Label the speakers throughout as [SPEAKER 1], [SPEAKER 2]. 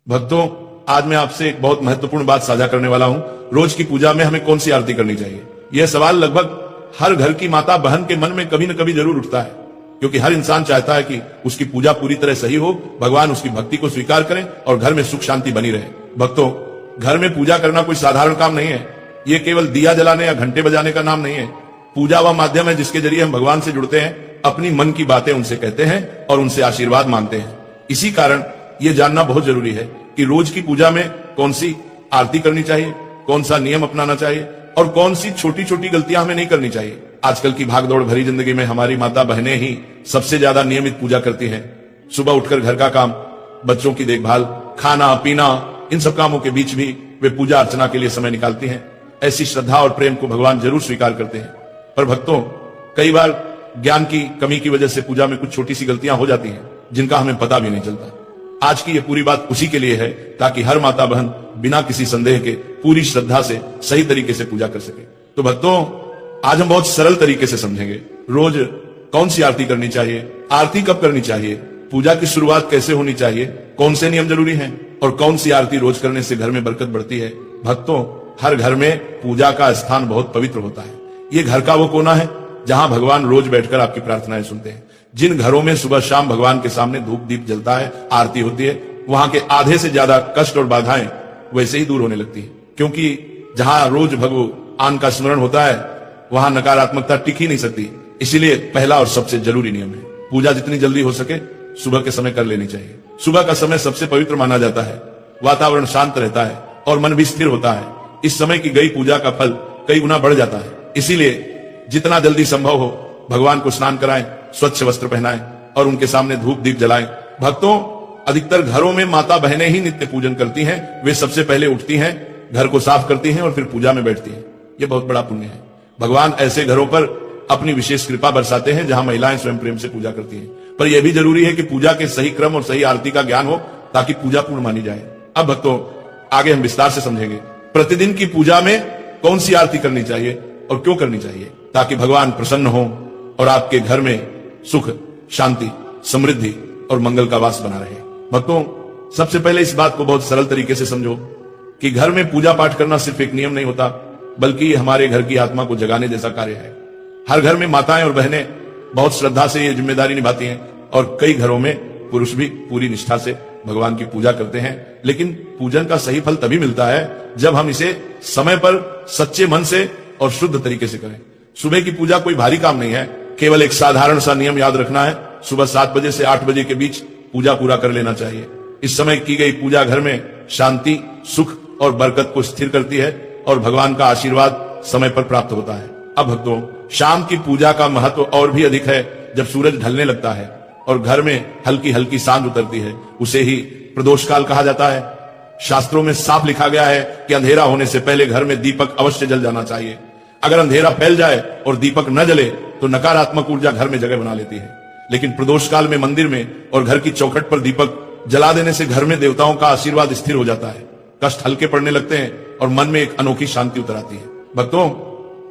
[SPEAKER 1] भक्तों, आज मैं आपसे एक बहुत महत्वपूर्ण बात साझा करने वाला हूं। रोज की पूजा में हमें कौन सी आरती करनी चाहिए? यह सवाल लगभग हर घर की माता बहन के मन में कभी न कभी जरूर उठता है, क्योंकि हर इंसान चाहता है कि उसकी पूजा पूरी तरह सही हो, भगवान उसकी भक्ति को स्वीकार करें और घर में सुख शांति बनी रहे। भक्तों, घर में पूजा करना कोई साधारण काम नहीं है। ये केवल दिया जलाने या घंटे बजाने का नाम नहीं है। पूजा वह माध्यम है जिसके जरिए हम भगवान से जुड़ते हैं, अपनी मन की बातें उनसे कहते हैं और उनसे आशीर्वाद मांगते हैं। इसी कारण यह जानना बहुत जरूरी है कि रोज की पूजा में कौन सी आरती करनी चाहिए, कौन सा नियम अपनाना चाहिए और कौन सी छोटी छोटी गलतियां हमें नहीं करनी चाहिए। आजकल की भागदौड़ भरी जिंदगी में हमारी माता बहनें ही सबसे ज्यादा नियमित पूजा करती हैं। सुबह उठकर घर का काम, बच्चों की देखभाल, खाना पीना, इन सब कामों के बीच भी वे पूजा अर्चना के लिए समय निकालती हैं। ऐसी श्रद्धा और प्रेम को भगवान जरूर स्वीकार करते हैं। पर भक्तों, कई बार ज्ञान की कमी की वजह से पूजा में कुछ छोटी सी गलतियां हो जाती हैं, जिनका हमें पता भी नहीं चलता। आज की ये पूरी बात उसी के लिए है, ताकि हर माता बहन बिना किसी संदेह के पूरी श्रद्धा से सही तरीके से पूजा कर सके। तो भक्तों, आज हम बहुत सरल तरीके से समझेंगे रोज कौन सी आरती करनी चाहिए, आरती कब करनी चाहिए, पूजा की शुरुआत कैसे होनी चाहिए, कौन से नियम जरूरी हैं और कौन सी आरती रोज करने से घर में बरकत बढ़ती है। भक्तों, हर घर में पूजा का स्थान बहुत पवित्र होता है। ये घर का वो कोना है जहां भगवान रोज बैठकर आपकी प्रार्थनाएं सुनते हैं। जिन घरों में सुबह शाम भगवान के सामने धूप दीप जलता है, आरती होती है, वहां के आधे से ज्यादा कष्ट और बाधाएं वैसे ही दूर होने लगती है। क्योंकि जहां रोज भगवान का स्मरण होता है, वहां नकारात्मकता टिक ही नहीं सकती। इसीलिए पहला और सबसे जरूरी नियम है, पूजा जितनी जल्दी हो सके सुबह के समय कर लेनी चाहिए। सुबह का समय सबसे पवित्र माना जाता है, वातावरण शांत रहता है और मन भी स्थिर होता है। इस समय की गई पूजा का फल कई गुना बढ़ जाता है। इसीलिए जितना जल्दी संभव हो भगवान को स्नान कराएं, स्वच्छ वस्त्र पहनाएं और उनके सामने धूप दीप जलाएं। भक्तों, अधिकतर घरों में माता बहनें ही नित्य पूजन करती हैं। वे सबसे पहले उठती हैं, घर को साफ करती हैं और फिर पूजा में बैठती हैं। यह बहुत बड़ा पुण्य है। भगवान ऐसे घरों पर अपनी विशेष कृपा बरसाते हैं जहां महिलाएं स्वयं प्रेम से पूजा करती हैं। पर यह भी जरूरी है कि पूजा के सही क्रम और सही आरती का ज्ञान हो, ताकि पूजा पूर्ण मानी जाए। अब भक्तों, आगे हम विस्तार से समझेंगे प्रतिदिन की पूजा में कौन सी आरती करनी चाहिए और क्यों करनी चाहिए, ताकि भगवान प्रसन्न हो और आपके घर में सुख शांति समृद्धि और मंगल का वास बना रहे। भक्तों, सबसे पहले इस बात को बहुत सरल तरीके से समझो कि घर में पूजा पाठ करना सिर्फ एक नियम नहीं होता, बल्कि ये हमारे घर की आत्मा को जगाने जैसा कार्य है। हर घर में माताएं और बहनें बहुत श्रद्धा से ये जिम्मेदारी निभाती हैं और कई घरों में पुरुष भी पूरी निष्ठा से भगवान की पूजा करते हैं। लेकिन पूजन का सही फल तभी मिलता है जब हम इसे समय पर सच्चे मन से और शुद्ध तरीके से करें। सुबह की पूजा कोई भारी काम नहीं है, केवल एक साधारण सा नियम याद रखना है। सुबह 7 बजे से 8 बजे के बीच पूजा पूरा कर लेना चाहिए। इस समय की गई पूजा घर में शांति सुख और बरकत को स्थिर करती है और भगवान का आशीर्वाद समय पर प्राप्त होता है। अब भक्तों, शाम की पूजा का महत्व और भी अधिक है। जब सूरज ढलने लगता है और घर में हल्की हल्की सांझ उतरती है, उसे ही प्रदोष काल कहा जाता है। शास्त्रों में साफ लिखा गया है कि अंधेरा होने से पहले घर में दीपक अवश्य जल जाना चाहिए। अगर अंधेरा फैल जाए और दीपक न जले तो नकारात्मक ऊर्जा घर में जगह बना लेती है। लेकिन प्रदोष काल में मंदिर में और घर की चौखट पर दीपक जला देने से घर में देवताओं का आशीर्वाद स्थिर हो जाता है, कष्ट हल्के पड़ने लगते हैं और मन में एक अनोखी शांति उतर आती है। भक्तों,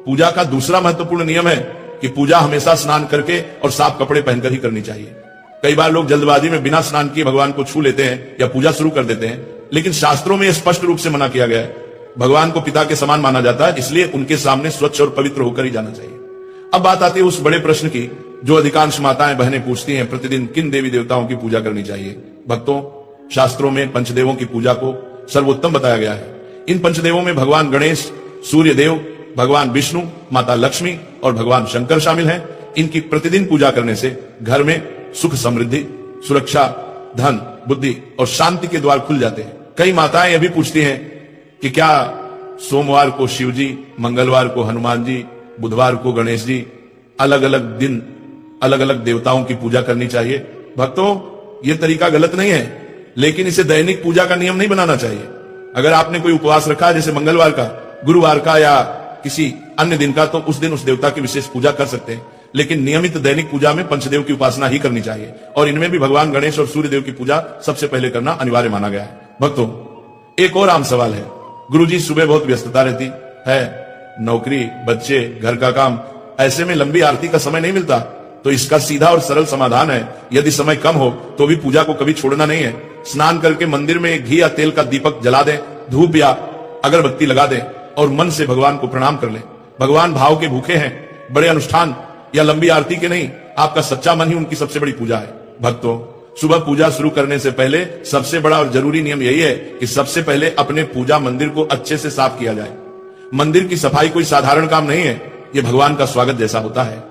[SPEAKER 1] पूजा का दूसरा महत्वपूर्ण नियम है कि पूजा हमेशा स्नान करके और साफ कपड़े पहनकर ही करनी चाहिए। कई बार लोग जल्दबाजी में बिना स्नान किए भगवान को छू लेते हैं या पूजा शुरू कर देते हैं, लेकिन शास्त्रों में स्पष्ट रूप से मना किया गया है। भगवान को पिता के समान माना जाता है, इसलिए उनके सामने स्वच्छ और पवित्र होकर ही जाना चाहिए। अब बात आती है उस बड़े प्रश्न की जो अधिकांश माताएं बहनें पूछती हैं, प्रतिदिन किन देवी देवताओं की पूजा करनी चाहिए। भक्तों, शास्त्रों में पंचदेवों की पूजा को सर्वोत्तम बताया गया है। इन पंचदेवों में भगवान गणेश, सूर्य देव, भगवान विष्णु, माता लक्ष्मी और भगवान शंकर शामिल हैं। इनकी प्रतिदिन पूजा करने से घर में सुख समृद्धि सुरक्षा धन बुद्धि और शांति के द्वार खुल जाते हैं। कई माताएं यह भी पूछती हैं कि क्या सोमवार को शिव जी, मंगलवार को हनुमान जी, बुधवार को गणेश जी, अलग अलग दिन अलग अलग देवताओं की पूजा करनी चाहिए। भक्तों, यह तरीका गलत नहीं है, लेकिन इसे दैनिक पूजा का नियम नहीं बनाना चाहिए। अगर आपने कोई उपवास रखा है, जैसे मंगलवार का, गुरुवार का या किसी अन्य दिन का, तो उस दिन उस देवता की विशेष पूजा कर सकते हैं। लेकिन नियमित दैनिक पूजा में पंचदेव की उपासना ही करनी चाहिए और इनमें भी भगवान गणेश और सूर्य देव की पूजा सबसे पहले करना अनिवार्य माना गया है। भक्तों, एक और आम सवाल है, गुरुजी सुबह बहुत व्यस्तता रहती है, नौकरी, बच्चे, घर का काम, ऐसे में लंबी आरती का समय नहीं मिलता। तो इसका सीधा और सरल समाधान है, यदि समय कम हो तो भी पूजा को कभी छोड़ना नहीं है। स्नान करके मंदिर में घी या तेल का दीपक जला दें, धूप या अगरबत्ती लगा दें और मन से भगवान को प्रणाम कर लें। भगवान भाव के भूखे हैं, बड़े अनुष्ठान या लंबी आरती के नहीं। आपका सच्चा मन ही उनकी सबसे बड़ी पूजा है। भक्तों, सुबह पूजा शुरू करने से पहले सबसे बड़ा और जरूरी नियम यही है कि सबसे पहले अपने पूजा मंदिर को अच्छे से साफ किया जाए। मंदिर की सफाई कोई साधारण काम नहीं है, यह भगवान का स्वागत जैसा होता है।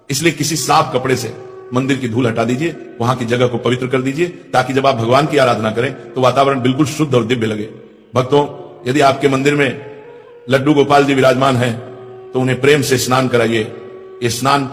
[SPEAKER 1] इसलिए किसी साफ कपड़े से मंदिर की धूल हटा दीजिए, वहां की जगह को पवित्र कर दीजिए, ताकि जब आप भगवान की आराधना करें तो वातावरण बिल्कुल शुद्ध और दिव्य लगे। भक्तों, यदि आपके मंदिर में लड्डू गोपाल जी विराजमान हैं तो उन्हें प्रेम से स्नान कराइए। ये स्नान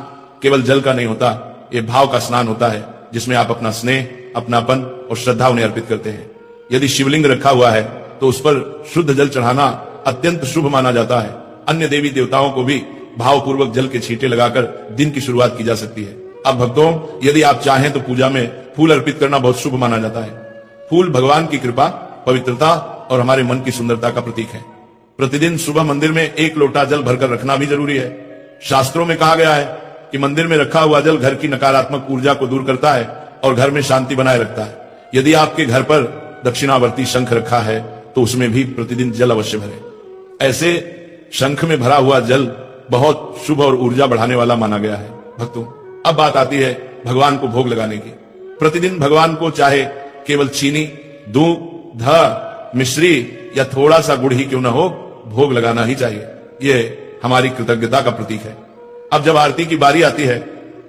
[SPEAKER 1] केवल जल का नहीं होता, ये भाव का स्नान होता है, जिसमें आप अपना स्नेह, अपनापन और श्रद्धा उन्हें अर्पित करते हैं। यदि शिवलिंग रखा हुआ है तो उस पर शुद्ध जल चढ़ाना अत्यंत शुभ माना जाता है। अन्य देवी देवताओं को भी भावपूर्वक जल के छींटे लगाकर दिन की शुरुआत की जा सकती है। अब भक्तों, यदि आप चाहें तो पूजा में फूल अर्पित करना बहुत शुभ माना जाता है। फूल भगवान की कृपा, पवित्रता और हमारे मन की सुंदरता का प्रतीक है। प्रतिदिन सुबह मंदिर में 1 लोटा जल भरकर रखना भी जरूरी है। शास्त्रों में कहा गया है कि मंदिर में रखा हुआ जल घर की नकारात्मक ऊर्जा को दूर करता है और घर में शांति बनाए रखता है। यदि आपके घर पर दक्षिणावर्ती शंख रखा है तो उसमें भी प्रतिदिन जल अवश्य भरें। ऐसे शंख में भरा हुआ जल बहुत शुभ और ऊर्जा बढ़ाने वाला माना गया है। भक्तों, अब बात आती है भगवान को भोग लगाने की। प्रतिदिन भगवान को चाहे केवल चीनी, दूध, मिश्री या थोड़ा सा गुड़ ही क्यों न हो, भोग लगाना ही चाहिए। यह हमारी कृतज्ञता का प्रतीक है। अब जब आरती की बारी आती है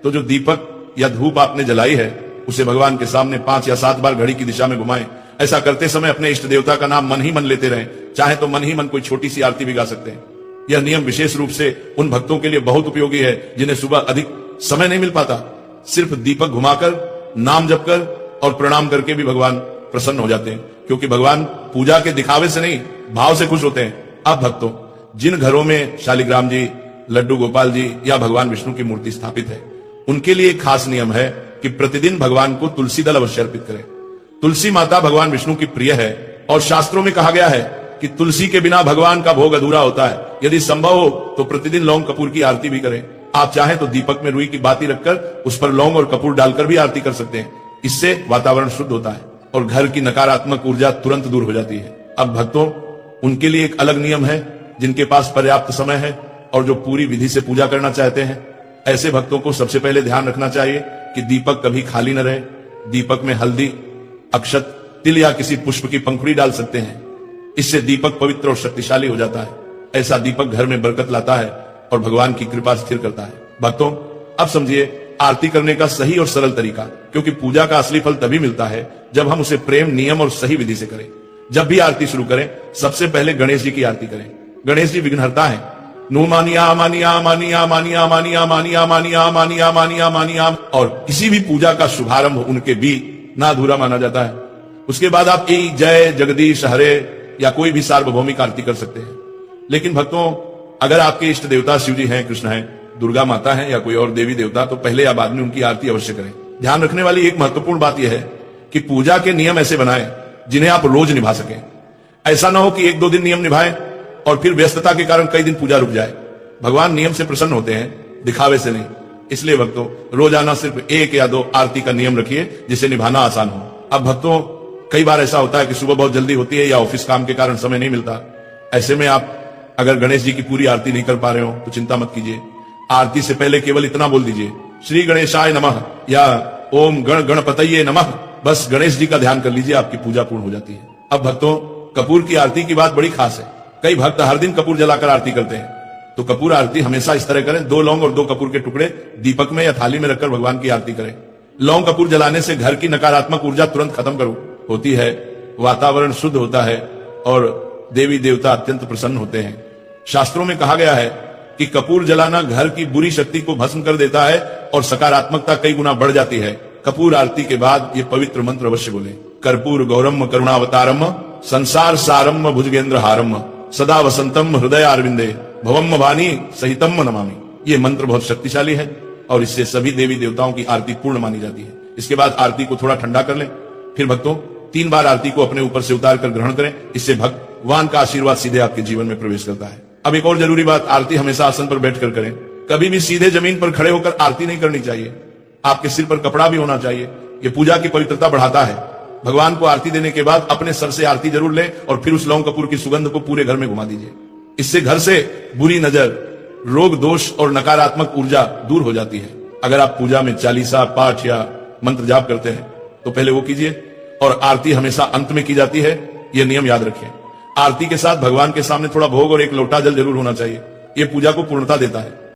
[SPEAKER 1] तो जो दीपक या धूप आपने जलाई है उसे भगवान के सामने 5 या 7 बार घड़ी की दिशा में घुमाएं। ऐसा करते समय अपने इष्ट देवता का नाम मन ही मन लेते रहें। चाहे तो मन ही मन कोई छोटी सी आरती भी गा सकते हैं। यह नियम विशेष रूप से उन भक्तों के लिए बहुत उपयोगी है जिन्हें सुबह अधिक समय नहीं मिल पाता। सिर्फ दीपक घुमाकर, नाम जप कर और प्रणाम करके भी भगवान प्रसन्न हो जाते हैं, क्योंकि भगवान पूजा के दिखावे से नहीं, भाव से खुश होते हैं। अब भक्तों, जिन घरों में शालिग्राम जी, लड्डू गोपाल जी या भगवान विष्णु की मूर्ति स्थापित है, उनके लिए एक खास नियम है कि प्रतिदिन भगवान को तुलसी दल अवश्य अर्पित करें। तुलसी माता भगवान विष्णु की प्रिय है और शास्त्रों में कहा गया है कि तुलसी के बिना भगवान का भोग अधूरा होता है। यदि संभव हो तो प्रतिदिन लौंग कपूर की आरती भी करें। आप चाहें तो दीपक में रुई की बाती रखकर उस पर लौंग और कपूर डालकर भी आरती कर सकते हैं। इससे वातावरण शुद्ध होता है और घर की नकारात्मक ऊर्जा तुरंत दूर हो जाती है। अब भक्तों, उनके लिए एक अलग नियम है जिनके पास पर्याप्त समय है और जो पूरी विधि से पूजा करना चाहते हैं। ऐसे भक्तों को सबसे पहले ध्यान रखना चाहिए कि दीपक कभी खाली न रहे। दीपक में हल्दी, अक्षत, तिल या किसी पुष्प की पंखुड़ी डाल सकते हैं। इससे दीपक पवित्र और शक्तिशाली हो जाता है। ऐसा दीपक घर में बरकत लाता है और भगवान की कृपा स्थिर करता है। भक्तों, अब समझिए आरती करने का सही और सरल तरीका, क्योंकि पूजा का असली फल तभी मिलता है जब हम उसे प्रेम, नियम और सही विधि से करें। जब भी आरती शुरू करें, सबसे पहले गणेश जी की आरती करें। गणेश जी विघ्नहर्ता है। नु मानिया मानिया मानिया मानिया मानिया मानिया मानिया मानिया मानिया मानिया, और किसी भी पूजा का शुभारंभ उनके भी ना अधूरा माना जाता है। उसके बाद आप ई जय जगदीश हरे या कोई भी सार्वभौमिक आरती कर सकते हैं। लेकिन भक्तों, अगर आपके इष्ट देवता शिव जी हैं, कृष्ण हैं, दुर्गा माता हैं या कोई और देवी देवता, तो पहले या बाद में उनकी आरती अवश्य करें। ध्यान रखने वाली एक महत्वपूर्ण बात यह है कि पूजा के नियम ऐसे बनाएं जिन्हें आप रोज निभा सकें। ऐसा ना हो कि 1-2 दिन नियम निभाएं और फिर व्यस्तता के कारण कई दिन पूजा रुक जाए। भगवान नियम से प्रसन्न होते हैं, दिखावे से नहीं। इसलिए भक्तों, रोजाना सिर्फ 1 या 2 आरती का नियम रखिए जिसे निभाना आसान हो। अब भक्तों, कई बार ऐसा होता है कि सुबह बहुत जल्दी होती है या ऑफिस काम के कारण समय नहीं मिलता। ऐसे में आप अगर गणेश जी की पूरी आरती नहीं कर पा रहे हो तो चिंता मत कीजिए। आरती से पहले केवल इतना बोल दीजिए, श्री गणेशाय नमः या ओम गण गणपतये नमः। बस गणेश जी का ध्यान कर लीजिए, आपकी पूजा पूर्ण हो जाती है। अब भक्तों, कपूर की आरती की बात बड़ी खास है। कई भक्त हर दिन कपूर जलाकर आरती करते हैं, तो कपूर आरती हमेशा इस तरह करें, 2 लौंग और 2 कपूर के टुकड़े दीपक में या थाली में रखकर भगवान की आरती करें। लौंग कपूर जलाने से घर की नकारात्मक ऊर्जा तुरंत खत्म होती है, वातावरण शुद्ध होता है और देवी देवता अत्यंत प्रसन्न होते हैं। शास्त्रों में कहा गया है कि कपूर जलाना घर की बुरी शक्ति को भस्म कर देता है और सकारात्मकता कई गुना बढ़ जाती है। कपूर आरती के बाद ये पवित्र मंत्र अवश्य बोले, कर्पूर गौरम करुणावतारम संसार सारम भुजगेंद्र हारम सदा वसंतम हृदय अरविंदे भवम वाणी सहितम नमामि। ये मंत्र बहुत शक्तिशाली है और इससे सभी देवी देवताओं की आरती पूर्ण मानी जाती है। इसके बाद आरती को थोड़ा ठंडा कर लें। फिर भक्तों, 3 बार आरती को अपने ऊपर से उतार कर ग्रहण करें। इससे भगवान का आशीर्वाद सीधे आपके जीवन में प्रवेश करता है। अब एक और जरूरी बात, आरती हमेशा आसन पर बैठकर करें। कभी भी सीधे जमीन पर खड़े होकर आरती नहीं करनी चाहिए। आपके सिर पर कपड़ा भी होना चाहिए। ये पूजा की पवित्रता बढ़ाता है। भगवान को आरती देने के बाद अपने सर से आरती जरूर ले और फिर उस लौंग कपूर की सुगंध को पूरे घर में घुमा दीजिए। इससे घर से बुरी नजर, रोग दोष और नकारात्मक ऊर्जा दूर हो जाती है। अगर आप पूजा में चालीसा पाठ या मंत्र जाप करते हैं तो पहले वो कीजिए, और आरती हमेशा अंत में की जाती है, यह नियम याद रखें। आरती के साथ भगवान के सामने थोड़ा भोग और एक लोटा जल जरूर होना चाहिए। यह पूजा को पूर्णता देता है।